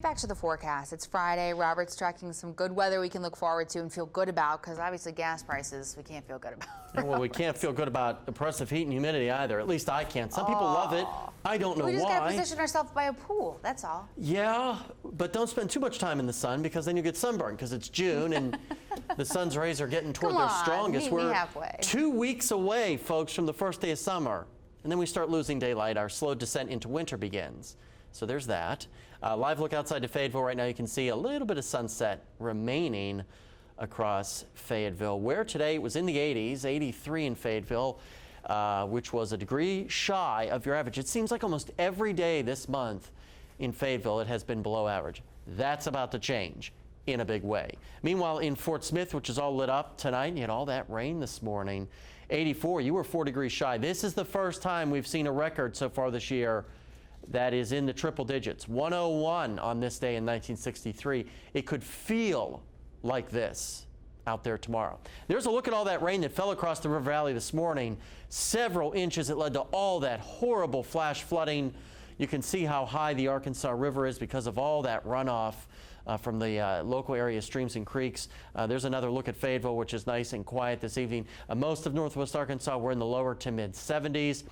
Back to the forecast. It's Friday. Robert's tracking some good weather we can look forward to and feel good about, because obviously gas prices we can't feel good about. Well, we can't feel good about oppressive heat and humidity either. At least I can't. Some people love it. I don't know why. We just got to position ourselves by a pool. That's all. Yeah, but don't spend too much time in the sun, because then you get sunburned, because it's June and the sun's rays are getting toward their strongest. We're halfway. 2 weeks away, folks, from the first day of summer. And then we start losing daylight. Our slow descent into winter begins. So there's that. Live look outside to Fayetteville right now. You can see a little bit of sunset remaining across Fayetteville, where today it was in the 80s, 83 in Fayetteville, which was a degree shy of your average. It seems like almost every day this month in Fayetteville it has been below average. That's about to change in a big way. Meanwhile, in Fort Smith, which is all lit up tonight, you had all that rain this morning, 84, you were 4 degrees shy. This is the first time we've seen a record so far this year that is in the triple digits. 101 on this day in 1963. It could feel like this out there tomorrow. There's a look at all that rain that fell across the River Valley this morning. Several inches. It led to all that horrible flash flooding. You can see how high the Arkansas River is because of all that runoff from the local area streams and creeks. There's another look at Fayetteville, which is nice and quiet this evening. Most of northwest Arkansas, we're in the lower to mid 70s.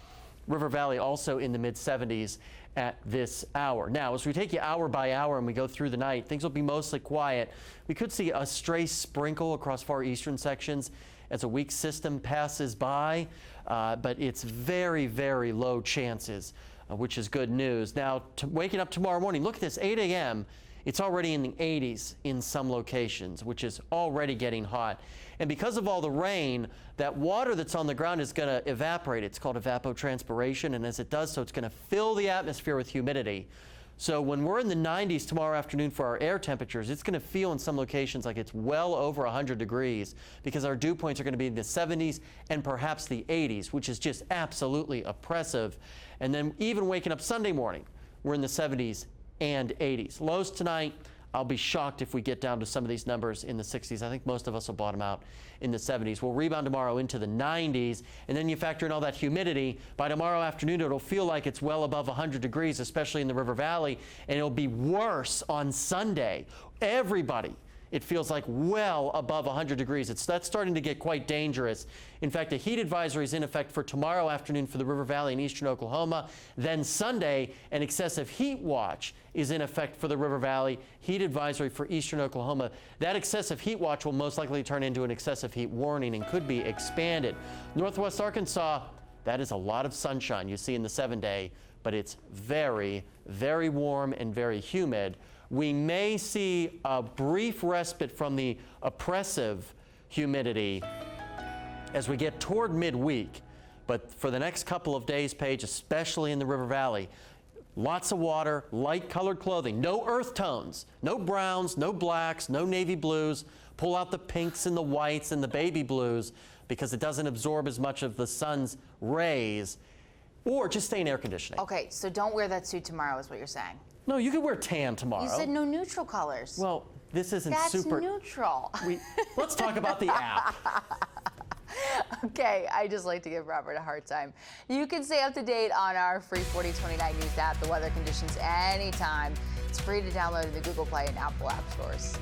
River Valley also in the mid 70s at this hour. Now, as we take you hour by hour and we go through the night, things will be mostly quiet. We could see a stray sprinkle across far eastern sections as a weak system passes by, but it's very, very low chances, which is good news. Now, waking up tomorrow morning, look at this, 8 a.m., it's already in the 80s in some locations, which is already getting hot. And because of all the rain, that water that's on the ground is going to evaporate. It's called evapotranspiration, and as it does so, it's going to fill the atmosphere with humidity. So when we're in the 90s tomorrow afternoon for our air temperatures, it's going to feel in some locations like it's well over 100 degrees, because our dew points are going to be in the 70s and perhaps the 80s, which is just absolutely oppressive. And then even waking up Sunday morning, we're in the 70s and 80s. Lows tonight, I'll be shocked if we get down to some of these numbers in the 60s. I think most of us will bottom out in the 70s. We'll rebound tomorrow into the 90s, and then you factor in all that humidity. By tomorrow afternoon, it'll feel like it's well above 100 degrees, especially in the River Valley, and it'll be worse on Sunday. Everybody, it feels like well above 100 degrees. That's starting to get quite dangerous. In fact, a heat advisory is in effect for tomorrow afternoon for the River Valley and eastern Oklahoma. Then Sunday, an excessive heat watch is in effect for the River Valley, heat advisory for eastern Oklahoma. That excessive heat watch will most likely turn into an excessive heat warning and could be expanded. Northwest Arkansas, that is a lot of sunshine you see in the 7-day, but it's very, very warm and very humid. We may see a brief respite from the oppressive humidity as we get toward midweek. But for the next couple of days, Paige, especially in the River Valley, lots of water, light colored clothing, no earth tones, no browns, no blacks, no navy blues. Pull out the pinks and the whites and the baby blues, because it doesn't absorb as much of the sun's rays. Or just stay in air conditioning. Okay, so don't wear that suit tomorrow is what you're saying. No, you could wear tan tomorrow. You said no neutral colors. Well, this isn't That's super. That's neutral. Let's talk about the app. Okay, I just like to give Robert a hard time. You can stay up to date on our free 4029 News app, the weather conditions anytime. It's free to download in the Google Play and Apple app stores.